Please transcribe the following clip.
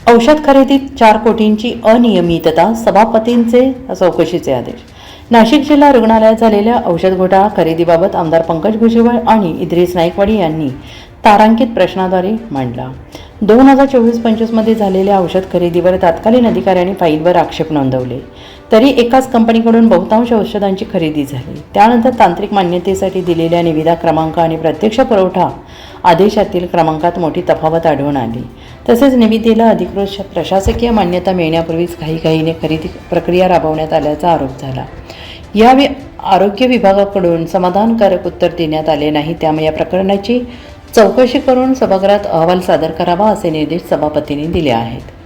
औषध खरेदीत 4 कोटींची अनियमितता, सभापतींचे चौकशीचे आदेश. नाशिक जिल्हा रुग्णालयात झालेल्या औषध घोटाळा खरेदीबाबत आमदार पंकज भुजबळ आणि इद्रिस नाईकवाडी यांनी तारांकित प्रश्नाद्वारे मांडला. 2024-25 मध्ये झालेल्या औषध खरेदीवर तत्कालीन अधिकाऱ्यांनी फाईलवर आक्षेप नोंदवले. तरी एकाच कंपनीकडून बहुतांश औषधांची खरेदी झाली. त्यानंतर तांत्रिक मान्यतेसाठी दिलेल्या निविदा क्रमांक आणि प्रत्यक्ष पुरवठा आदेशातील क्रमांकात मोठी तफावत आढळून आली. तसेच निविदेला अधिकृत प्रशासकीय मान्यता मिळण्यापूर्वीच घाईघाईने खरेदी प्रक्रिया राबवण्यात आल्याचा आरोप झाला. यावेळी आरोग्य विभागाकडून समाधानकारक उत्तर देण्यात आले नाही. त्यामुळे या प्रकरणाची चौकशी करून सभागृहात अहवाल सादर करावा असे निर्देश सभापतींनी दिले आहेत.